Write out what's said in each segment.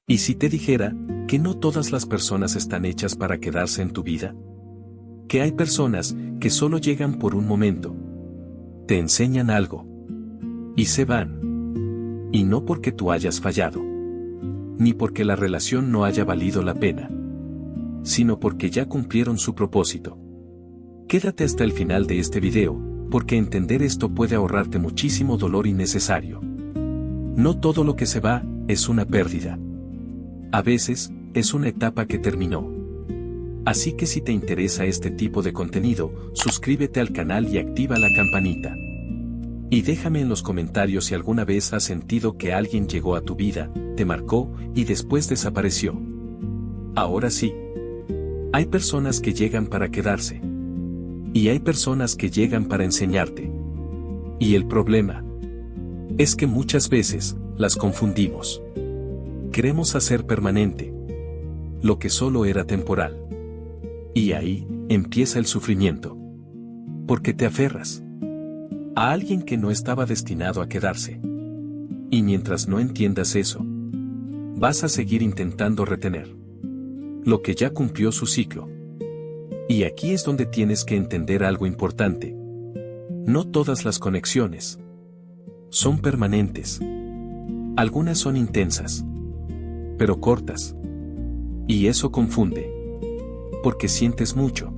¿Y si te dijera que no todas las personas están hechas para quedarse en tu vida? Que hay personas que solo llegan por un momento, te enseñan algo y se van. Y no porque tú hayas fallado, ni porque la relación no haya valido la pena, sino porque ya cumplieron su propósito. Quédate hasta el final de este video, porque entender esto puede ahorrarte muchísimo dolor innecesario. No todo lo que se va es una pérdida. A veces, es una etapa que terminó. Así que si te interesa este tipo de contenido, suscríbete al canal y activa la campanita. Y déjame en los comentarios si alguna vez has sentido que alguien llegó a tu vida, te marcó y después desapareció. Ahora sí. Hay personas que llegan para quedarse. Y hay personas que llegan para enseñarte. Y el problema es que muchas veces las confundimos. Queremos hacer permanente lo que solo era temporal. Y ahí empieza el sufrimiento. Porque te aferras a alguien que no estaba destinado a quedarse. Y mientras no entiendas eso, vas a seguir intentando retener lo que ya cumplió su ciclo. Y aquí es donde tienes que entender algo importante. No todas las conexiones son permanentes. Algunas son intensas, pero cortas. Y eso confunde. Porque sientes mucho,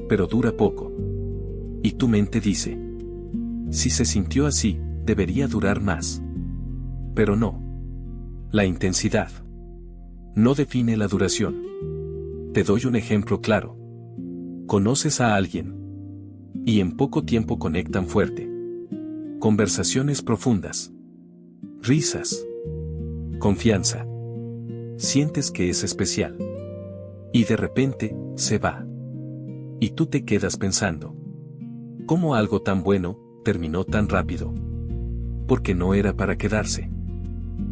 pero dura poco. Y tu mente dice, si se sintió así, debería durar más. Pero no. La intensidad no define la duración. Te doy un ejemplo claro. Conoces a alguien y en poco tiempo conectan fuerte. Conversaciones profundas, risas, confianza. Sientes que es especial. Y de repente, se va. Y tú te quedas pensando, ¿cómo algo tan bueno terminó tan rápido? Porque no era para quedarse.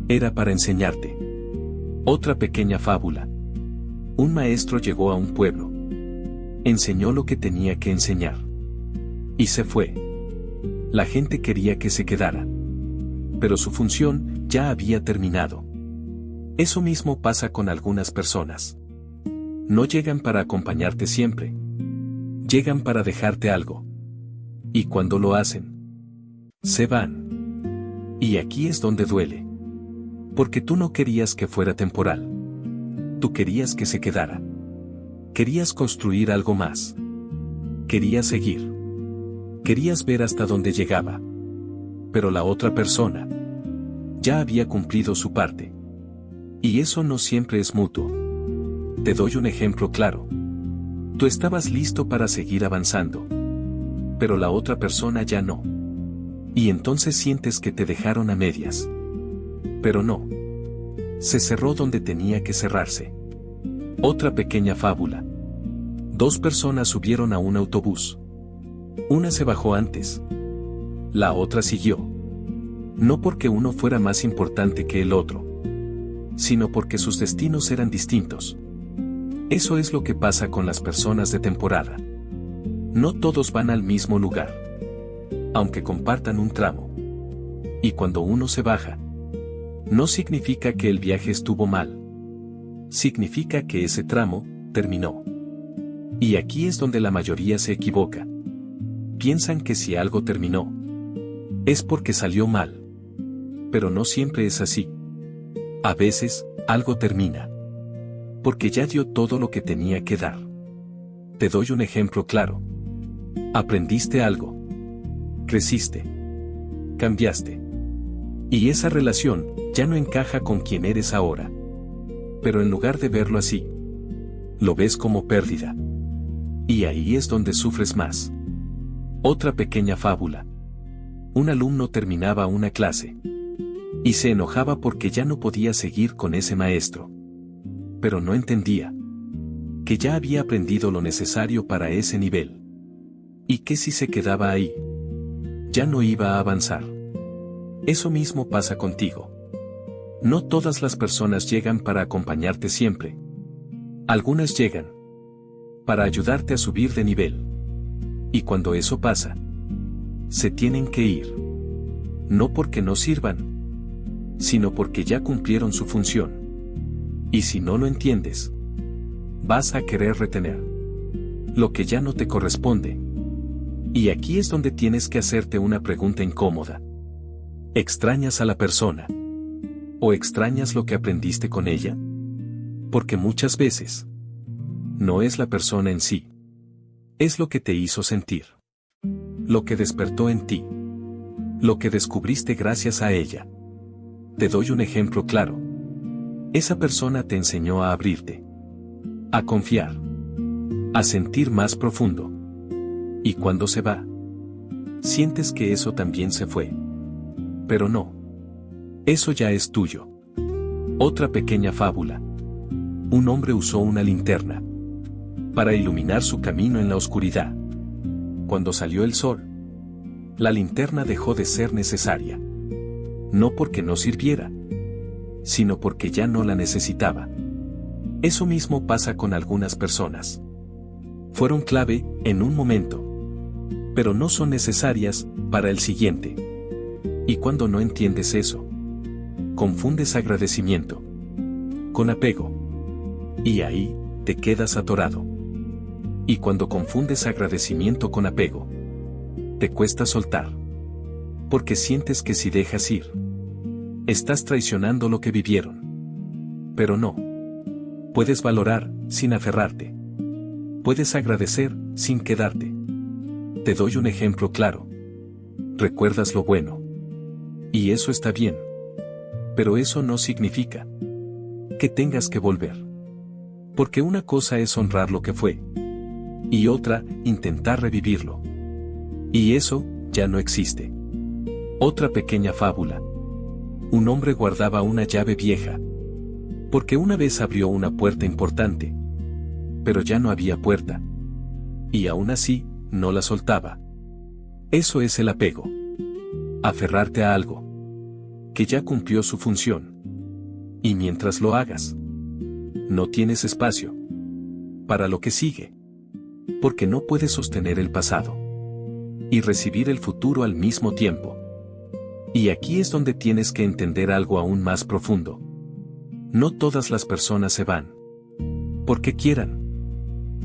Era para enseñarte. Otra pequeña fábula. Un maestro llegó a un pueblo. Enseñó lo que tenía que enseñar. Y se fue. La gente quería que se quedara. Pero su función ya había terminado. Eso mismo pasa con algunas personas. No llegan para acompañarte siempre. Llegan para dejarte algo. Y cuando lo hacen, se van. Y aquí es donde duele. Porque tú no querías que fuera temporal. Tú querías que se quedara. Querías construir algo más. Querías seguir. Querías ver hasta dónde llegaba. Pero la otra persona ya había cumplido su parte. Y eso no siempre es mutuo. Te doy un ejemplo claro. Tú estabas listo para seguir avanzando. Pero la otra persona ya no. Y entonces sientes que te dejaron a medias. Pero no. Se cerró donde tenía que cerrarse. Otra pequeña fábula. Dos personas subieron a un autobús. Una se bajó antes. La otra siguió. No porque uno fuera más importante que el otro, sino porque sus destinos eran distintos. Eso es lo que pasa con las personas de temporada. No todos van al mismo lugar, aunque compartan un tramo. Y cuando uno se baja, no significa que el viaje estuvo mal. Significa que ese tramo terminó. Y aquí es donde la mayoría se equivoca. Piensan que si algo terminó, es porque salió mal. Pero no siempre es así. A veces, algo termina porque ya dio todo lo que tenía que dar. Te doy un ejemplo claro. Aprendiste algo. Creciste. Cambiaste. Y esa relación ya no encaja con quien eres ahora. Pero en lugar de verlo así, lo ves como pérdida. Y ahí es donde sufres más. Otra pequeña fábula. Un alumno terminaba una clase y se enojaba porque ya no podía seguir con ese maestro. Pero no entendía que ya había aprendido lo necesario para ese nivel. Y que si se quedaba ahí, ya no iba a avanzar. Eso mismo pasa contigo. No todas las personas llegan para acompañarte siempre. Algunas llegan para ayudarte a subir de nivel. Y cuando eso pasa, se tienen que ir. No porque no sirvan, sino porque ya cumplieron su función. Y si no lo entiendes, vas a querer retener lo que ya no te corresponde. Y aquí es donde tienes que hacerte una pregunta incómoda. ¿Extrañas a la persona? ¿O extrañas lo que aprendiste con ella? Porque muchas veces no es la persona en sí. Es lo que te hizo sentir. Lo que despertó en ti. Lo que descubriste gracias a ella. Te doy un ejemplo claro. Esa persona te enseñó a abrirte. A confiar. A sentir más profundo. Y cuando se va, sientes que eso también se fue. Pero no. Eso ya es tuyo. Otra pequeña fábula. Un hombre usó una linterna para iluminar su camino en la oscuridad. Cuando salió el sol, la linterna dejó de ser necesaria. No porque no sirviera, sino porque ya no la necesitaba. Eso mismo pasa con algunas personas. Fueron clave en un momento, pero no son necesarias para el siguiente. Y cuando no entiendes eso, confundes agradecimiento con apego. Y ahí te quedas atorado. Y cuando confundes agradecimiento con apego, te cuesta soltar. Porque sientes que si dejas ir, estás traicionando lo que vivieron. Pero no. Puedes valorar sin aferrarte. Puedes agradecer sin quedarte. Te doy un ejemplo claro. Recuerdas lo bueno. Y eso está bien. Pero eso no significa que tengas que volver. Porque una cosa es honrar lo que fue. Y otra, intentar revivirlo. Y eso, ya no existe. Otra pequeña fábula. Un hombre guardaba una llave vieja. Porque una vez abrió una puerta importante. Pero ya no había puerta. Y aún así, no la soltaba. Eso es el apego. Aferrarte a algo que ya cumplió su función. Y mientras lo hagas, no tienes espacio para lo que sigue. Porque no puedes sostener el pasado y recibir el futuro al mismo tiempo. Y aquí es donde tienes que entender algo aún más profundo. No todas las personas se van porque quieran.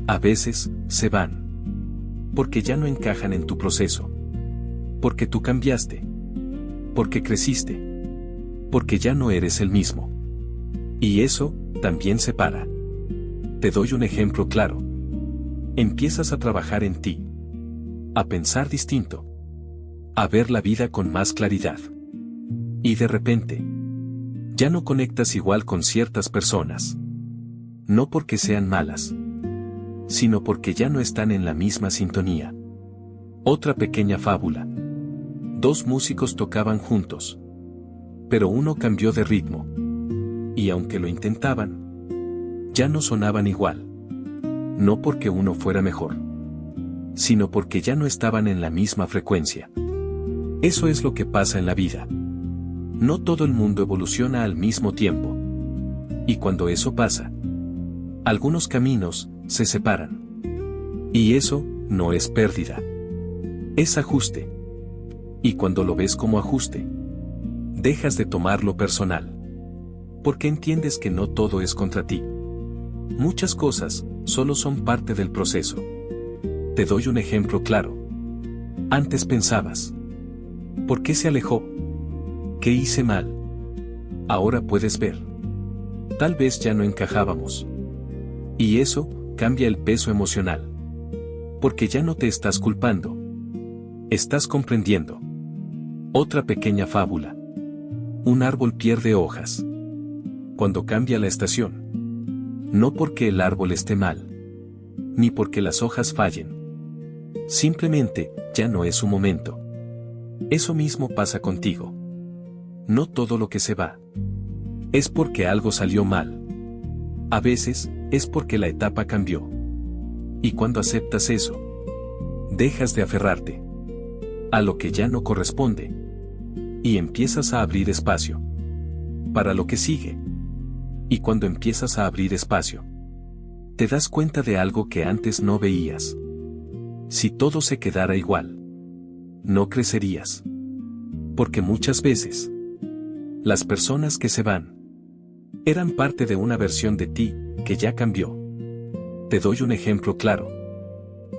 A veces, se van porque ya no encajan en tu proceso. Porque tú cambiaste. Porque creciste. Porque ya no eres el mismo. Y eso, también separa. Te doy un ejemplo claro. Empiezas a trabajar en ti. A pensar distinto. A ver la vida con más claridad. Y de repente, ya no conectas igual con ciertas personas. No porque sean malas, sino porque ya no están en la misma sintonía. Otra pequeña fábula. Dos músicos tocaban juntos. Pero uno cambió de ritmo. Y aunque lo intentaban, ya no sonaban igual. No porque uno fuera mejor, sino porque ya no estaban en la misma frecuencia. Eso es lo que pasa en la vida. No todo el mundo evoluciona al mismo tiempo. Y cuando eso pasa, algunos caminos se separan. Y eso no es pérdida. Es ajuste. Y cuando lo ves como ajuste, dejas de tomarlo personal. Porque entiendes que no todo es contra ti. Muchas cosas solo son parte del proceso. Te doy un ejemplo claro. Antes pensabas, ¿por qué se alejó? ¿Qué hice mal? Ahora puedes ver. Tal vez ya no encajábamos. Y eso cambia el peso emocional. Porque ya no te estás culpando. Estás comprendiendo. Otra pequeña fábula. Un árbol pierde hojas cuando cambia la estación. No porque el árbol esté mal, ni porque las hojas fallen. Simplemente, ya no es su momento. Eso mismo pasa contigo. No todo lo que se va es porque algo salió mal. A veces, es porque la etapa cambió. Y cuando aceptas eso, dejas de aferrarte a lo que ya no corresponde. Y empiezas a abrir espacio para lo que sigue. Y cuando empiezas a abrir espacio, te das cuenta de algo que antes no veías. Si todo se quedara igual, no crecerías. Porque muchas veces, las personas que se van, Eran parte de una versión de ti, que ya cambió. Te doy un ejemplo claro.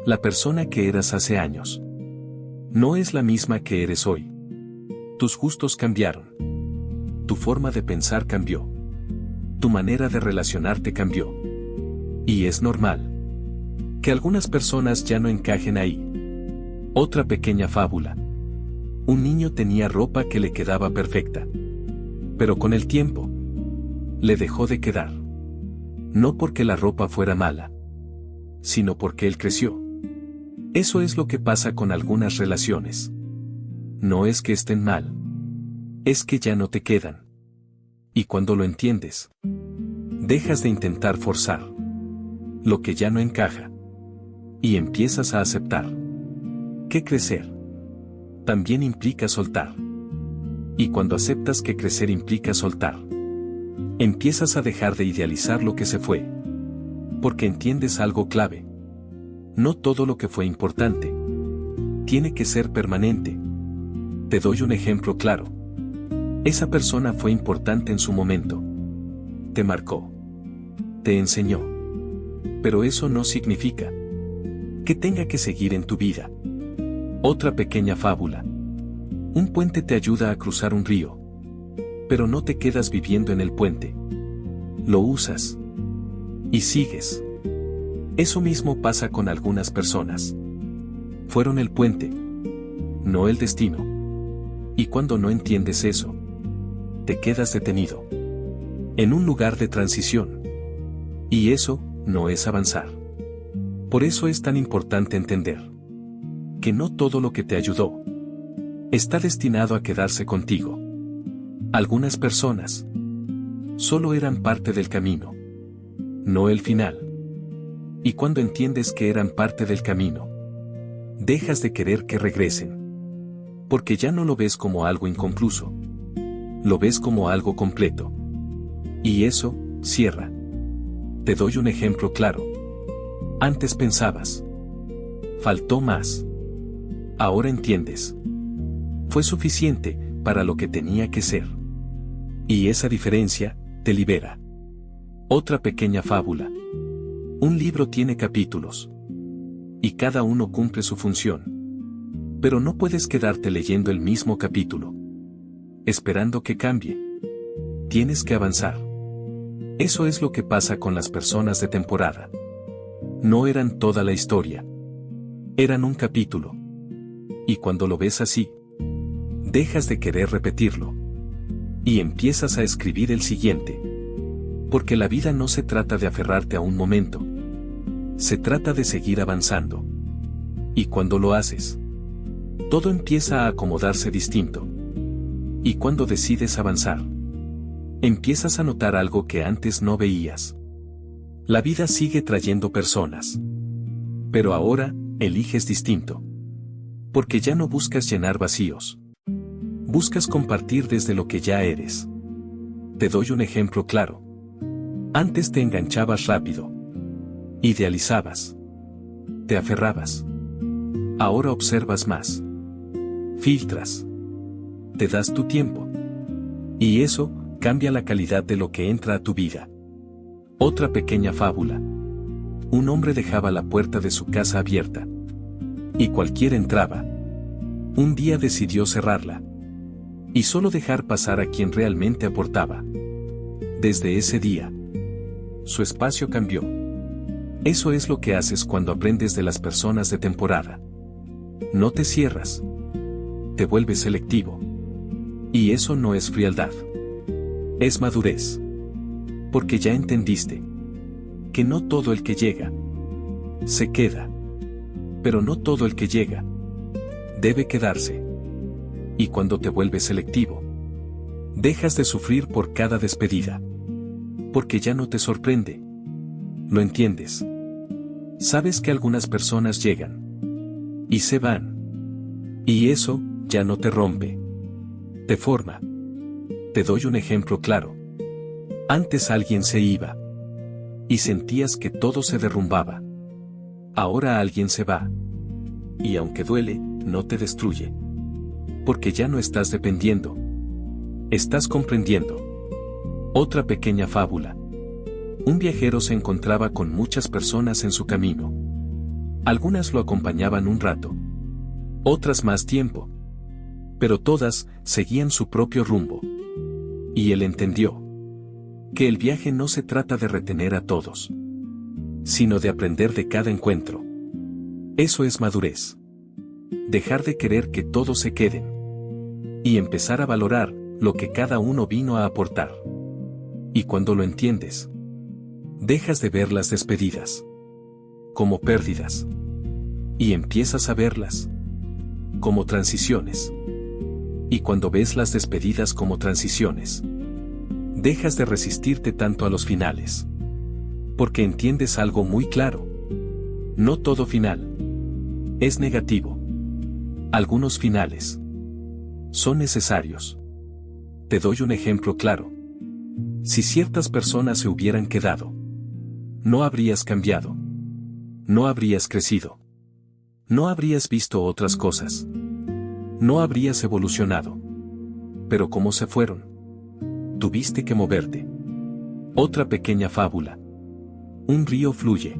La persona que eras hace años no es la misma que eres hoy. Tus gustos cambiaron. Tu forma de pensar cambió. Tu manera de relacionarte cambió. Y es normal que algunas personas ya no encajen ahí. Otra pequeña fábula. Un niño tenía ropa que le quedaba perfecta. Pero con el tiempo, le dejó de quedar. No porque la ropa fuera mala, sino porque él creció. Eso es lo que pasa con algunas relaciones. No es que estén mal. Es que ya no te quedan. Y cuando lo entiendes, dejas de intentar forzar lo que ya no encaja. Y empiezas a aceptar que crecer también implica soltar. Y cuando aceptas que crecer implica soltar, empiezas a dejar de idealizar lo que se fue. Porque entiendes algo clave. No todo lo que fue importante tiene que ser permanente. Te doy un ejemplo claro. Esa persona fue importante en su momento. Te marcó. Te enseñó. Pero eso no significa que tenga que seguir en tu vida. Otra pequeña fábula. Un puente te ayuda a cruzar un río. Pero no te quedas viviendo en el puente. Lo usas. Y sigues. Eso mismo pasa con algunas personas. Fueron el puente, no el destino. Y cuando no entiendes eso, te quedas detenido en un lugar de transición. Y eso no es avanzar. Por eso es tan importante entender que no todo lo que te ayudó está destinado a quedarse contigo. Algunas personas solo eran parte del camino, no el final. Y cuando entiendes que eran parte del camino, dejas de querer que regresen. Porque ya no lo ves como algo inconcluso. Lo ves como algo completo. Y eso, cierra. Te doy un ejemplo claro. Antes pensabas, faltó más. Ahora entiendes. Fue suficiente para lo que tenía que ser. Y esa diferencia te libera. Otra pequeña fábula. Un libro tiene capítulos. Y cada uno cumple su función. Pero no puedes quedarte leyendo el mismo capítulo, esperando que cambie. Tienes que avanzar. Eso es lo que pasa con las personas de temporada. No eran toda la historia. Eran un capítulo. Y cuando lo ves así, dejas de querer repetirlo. Y empiezas a escribir el siguiente. Porque la vida no se trata de aferrarte a un momento. Se trata de seguir avanzando. Y cuando lo haces, todo empieza a acomodarse distinto. Y cuando decides avanzar, empiezas a notar algo que antes no veías. La vida sigue trayendo personas. Pero ahora, eliges distinto. Porque ya no buscas llenar vacíos. Buscas compartir desde lo que ya eres. Te doy un ejemplo claro. Antes te enganchabas rápido. Idealizabas. Te aferrabas. Ahora observas más. Filtras. Te das tu tiempo. Y eso cambia la calidad de lo que entra a tu vida. Otra pequeña fábula. Un hombre dejaba la puerta de su casa abierta. Y cualquiera entraba. Un día decidió cerrarla. Y solo dejar pasar a quien realmente aportaba. Desde ese día, su espacio cambió. Eso es lo que haces cuando aprendes de las personas de temporada. No te cierras. Te vuelves selectivo. Y eso no es frialdad. Es madurez. Porque ya entendiste que no todo el que llega se queda. Pero no todo el que llega debe quedarse. Y cuando te vuelves selectivo, dejas de sufrir por cada despedida. Porque ya no te sorprende. Lo entiendes. Sabes que algunas personas llegan y se van. Y eso ya no te rompe. Te forma. Te doy un ejemplo claro. Antes alguien se iba. Y sentías que todo se derrumbaba. Ahora alguien se va. Y aunque duele, no te destruye. Porque ya no estás dependiendo. Estás comprendiendo. Otra pequeña fábula. Un viajero se encontraba con muchas personas en su camino. Algunas lo acompañaban un rato, otras más tiempo, pero todas seguían su propio rumbo. Y él entendió que el viaje no se trata de retener a todos, sino de aprender de cada encuentro. Eso es madurez. Dejar de querer que todos se queden y empezar a valorar lo que cada uno vino a aportar. Y cuando lo entiendes, dejas de ver las despedidas como pérdidas y empiezas a verlas como transiciones. Y cuando ves las despedidas como transiciones, dejas de resistirte tanto a los finales. Porque entiendes algo muy claro. No todo final es negativo. Algunos finales son necesarios. Te doy un ejemplo claro. Si ciertas personas se hubieran quedado, no habrías cambiado. No habrías crecido. No habrías visto otras cosas. No habrías evolucionado. Pero como se fueron, tuviste que moverte. Otra pequeña fábula. Un río fluye.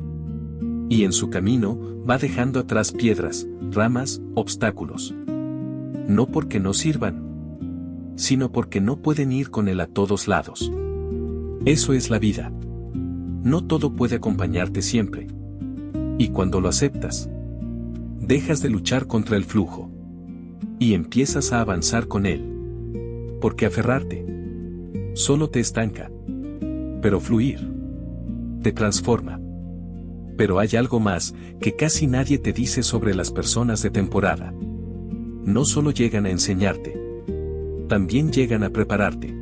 Y en su camino va dejando atrás piedras, ramas, obstáculos. No porque no sirvan, sino porque no pueden ir con él a todos lados. Eso es la vida. No todo puede acompañarte siempre. Y cuando lo aceptas, dejas de luchar contra el flujo y empiezas a avanzar con él. Porque aferrarte solo te estanca, pero fluir te transforma. Pero hay algo más que casi nadie te dice sobre las personas de temporada. No solo llegan a enseñarte, también llegan a prepararte.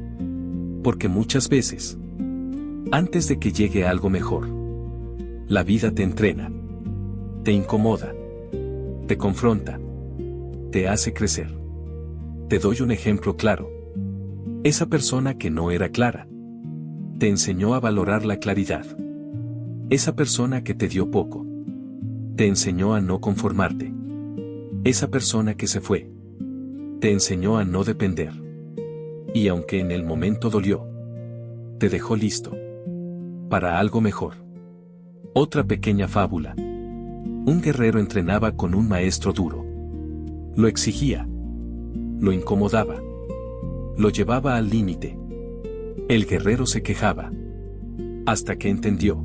Porque muchas veces, antes de que llegue algo mejor, la vida te entrena, te incomoda, te confronta, te hace crecer. Te doy un ejemplo claro. Esa persona que no era clara, te enseñó a valorar la claridad. Esa persona que te dio poco, te enseñó a no conformarte. Esa persona que se fue, te enseñó a no depender. Y aunque en el momento dolió, te dejó listo para algo mejor. Otra pequeña fábula. Un guerrero entrenaba con un maestro duro. Lo exigía, lo incomodaba, lo llevaba al límite. El guerrero se quejaba, hasta que entendió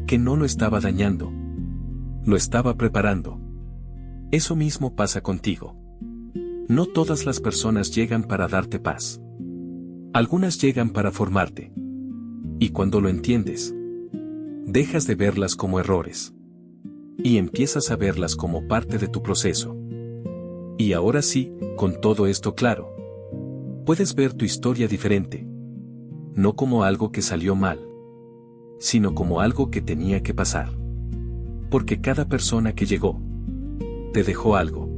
que no lo estaba dañando, lo estaba preparando. Eso mismo pasa contigo. No todas las personas llegan para darte paz. Algunas llegan para formarte. Y cuando lo entiendes, dejas de verlas como errores y empiezas a verlas como parte de tu proceso. Y ahora sí, con todo esto claro, puedes ver tu historia diferente. No como algo que salió mal, sino como algo que tenía que pasar. Porque cada persona que llegó, te dejó algo.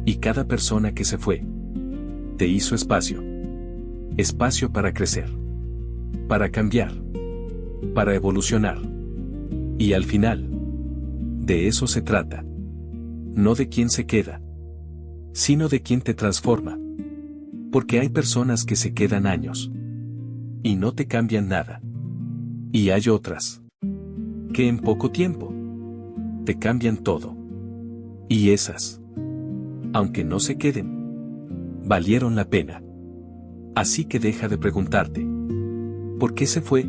Y cada persona que se fue, te hizo espacio. Espacio para crecer, para cambiar, para evolucionar. Y al final, de eso se trata. No de quién se queda, sino de quién te transforma. Porque hay personas que se quedan años y no te cambian nada. Y hay otras que en poco tiempo te cambian todo. Y esas, aunque no se queden, valieron la pena. Así que deja de preguntarte ¿por qué se fue?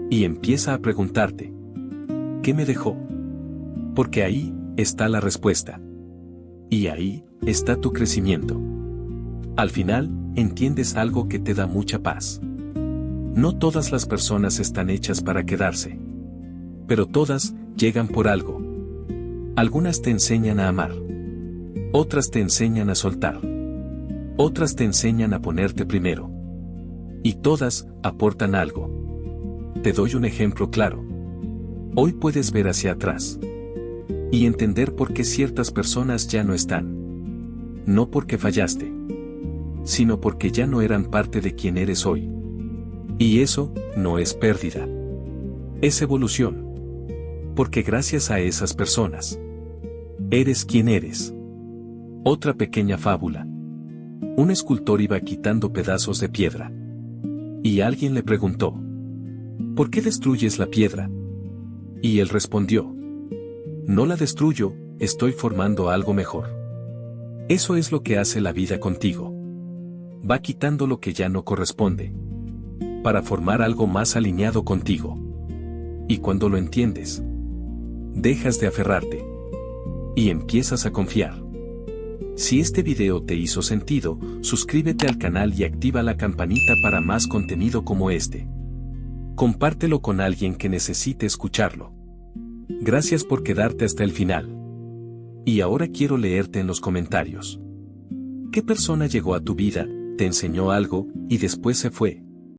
Y empieza a preguntarte ¿qué me dejó? Porque ahí está la respuesta. Y ahí está tu crecimiento. Al final, entiendes algo que te da mucha paz. No todas las personas están hechas para quedarse. Pero todas llegan por algo. Algunas te enseñan a amar. Otras te enseñan a soltar. Otras te enseñan a ponerte primero. Y todas aportan algo. Te doy un ejemplo claro. Hoy puedes ver hacia atrás y entender por qué ciertas personas ya no están. No porque fallaste, sino porque ya no eran parte de quien eres hoy. Y eso no es pérdida. Es evolución. Porque gracias a esas personas, eres quien eres. Otra pequeña fábula. Un escultor iba quitando pedazos de piedra. Y alguien le preguntó: ¿por qué destruyes la piedra? Y él respondió: no la destruyo, estoy formando algo mejor. Eso es lo que hace la vida contigo. Va quitando lo que ya no corresponde, para formar algo más alineado contigo. Y cuando lo entiendes, dejas de aferrarte y empiezas a confiar. Si este video te hizo sentido, suscríbete al canal y activa la campanita para más contenido como este. Compártelo con alguien que necesite escucharlo. Gracias por quedarte hasta el final. Y ahora quiero leerte en los comentarios. ¿Qué persona llegó a tu vida, te enseñó algo, y después se fue?